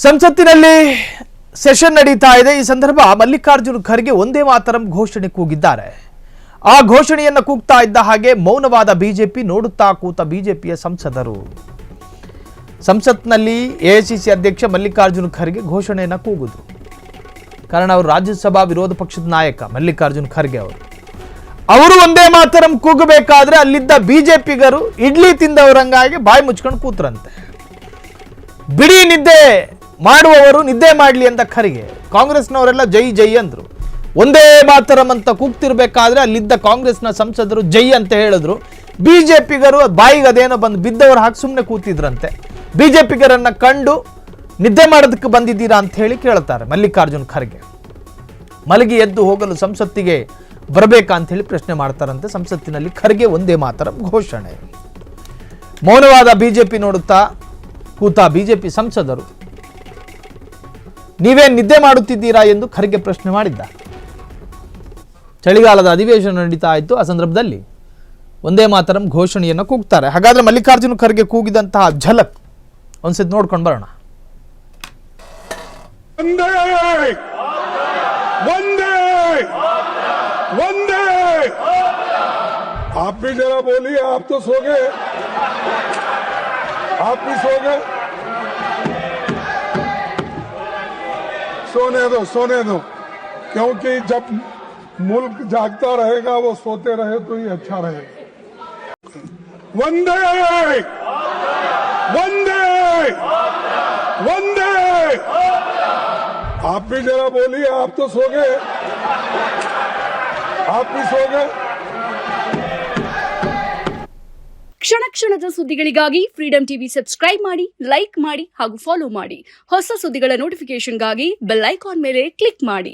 ಸಂಸತ್ತಿನಲ್ಲಿ ಸೆಷನ್ ನಡೀತಾ ಇದೆ. ಈ ಸಂದರ್ಭ ಮಲ್ಲಿಕಾರ್ಜುನ ಖರ್ಗೆ ಒಂದೇ ಮಾತರಂ ಘೋಷಣೆ ಕೂಗಿದ್ದಾರೆ. ಆ ಘೋಷಣೆಯನ್ನು ಕೂಗ್ತಾ ಇದ್ದ ಹಾಗೆ ಮೌನವಾದ ಬಿಜೆಪಿ, ನೋಡುತ್ತಾ ಕೂತ ಬಿಜೆಪಿಯ ಸಂಸದರು. ಸಂಸತ್ನಲ್ಲಿ ಎಐಸಿಸಿ ಅಧ್ಯಕ್ಷ ಮಲ್ಲಿಕಾರ್ಜುನ ಖರ್ಗೆ ಘೋಷಣೆಯನ್ನು ಕೂಗಿದ್ರು. ಕಾರಣ ಅವರು ರಾಜ್ಯಸಭಾ ವಿರೋಧ ಪಕ್ಷದ ನಾಯಕ ಮಲ್ಲಿಕಾರ್ಜುನ ಖರ್ಗೆ ಅವರು ಒಂದೇ ಮಾತರಂ ಕೂಗಬೇಕಾದ್ರೆ ಅಲ್ಲಿದ್ದ ಬಿಜೆಪಿಗರು ಇಡ್ಲಿ ತಿಂದವರಂಗಾಗಿ ಬಾಯಿ ಮುಚ್ಕೊಂಡು ಕೂತ್ರಂತೆ. ಬಿಡಿ ನಿದ್ದೆ ಮಾಡುವವರು ನಿದ್ದೆ ಮಾಡಲಿ ಅಂತ ಖರ್ಗೆ, ಕಾಂಗ್ರೆಸ್ನವರೆಲ್ಲ ಜೈ ಜೈ ಅಂದ್ರು. ಒಂದೇ ಮಾತರಂ ಅಂತ ಕೂಗ್ತಿರ್ಬೇಕಾದ್ರೆ ಅಲ್ಲಿದ್ದ ಕಾಂಗ್ರೆಸ್ನ ಸಂಸದರು ಜೈ ಅಂತ ಹೇಳಿದ್ರು. ಬಿಜೆಪಿಗರು ಬಾಯಿಗೆ ಅದೇನೋ ಬಂದು ಬಿದ್ದವರು ಹಾಕಿ ಸುಮ್ಮನೆ ಕೂತಿದ್ರಂತೆ. ಬಿಜೆಪಿಗರನ್ನ ಕಂಡು ನಿದ್ದೆ ಮಾಡೋದಕ್ಕೆ ಬಂದಿದ್ದೀರಾ ಅಂತ ಹೇಳಿ ಕೇಳ್ತಾರೆ ಮಲ್ಲಿಕಾರ್ಜುನ ಖರ್ಗೆ. ಮಲಗಿ ಎದ್ದು ಹೋಗಲು ಸಂಸತ್ತಿಗೆ ಬರಬೇಕಾ ಅಂತ ಹೇಳಿ ಪ್ರಶ್ನೆ ಮಾಡ್ತಾರಂತೆ. ಸಂಸತ್ತಿನಲ್ಲಿ ಖರ್ಗೆ ಒಂದೇ ಮಾತರಂ ಘೋಷಣೆ. ಮೌನವಾದ ಬಿಜೆಪಿ, ನೋಡುತ್ತಾ ಕೂತ ಬಿಜೆಪಿ ಸಂಸದರು ನೀವೇ ನಿದ್ದೆ ಮಾಡುತ್ತಿದ್ದೀರಾ ಎಂದು ಖರ್ಗೆ ಪ್ರಶ್ನೆ ಮಾಡಿದ್ದ. ಚಳಿಗಾಲದ ಅಧಿವೇಶನ ನಡೀತಾ ಇತ್ತು. ಆ ಸಂದರ್ಭದಲ್ಲಿ ಒಂದೇ ಮಾತರಂ ಘೋಷಣೆಯನ್ನು ಕೂಗ್ತಾರೆ. ಹಾಗಾದ್ರೆ ಮಲ್ಲಿಕಾರ್ಜುನ ಖರ್ಗೆ ಕೂಗಿದಂತಹ ಝಲಕ್ ಒಂದ್ಸತಿ ನೋಡ್ಕೊಂಡು ಬರೋಣ. वंदे वंदे वंदे। आप भी जरा बोलिए, आप तो सो गए, आप भी सो गए। सोने दो, क्योंकि जब मुल्क जागता रहेगा वो सोते रहे तो ही अच्छा रहेगा। वंदे वंदे वंदे। आप भी जरा बोलिए, आप तो सो गए, आप भी सो गए। ಕ್ಷಣ ಕ್ಷಣದ ಸುದ್ದಿಗಳಿಗಾಗಿ ಫ್ರೀಡಂ ಟಿವಿ ಸಬ್ಸ್ಕ್ರೈಬ್ ಮಾಡಿ, ಲೈಕ್ ಮಾಡಿ ಹಾಗೂ ಫಾಲೋ ಮಾಡಿ. ಹೊಸ ಸುದ್ದಿಗಳ ನೋಟಿಫಿಕೇಶನ್ಗಾಗಿ ಬೆಲ್ ಐಕಾನ್ ಮೇಲೆ ಕ್ಲಿಕ್ ಮಾಡಿ.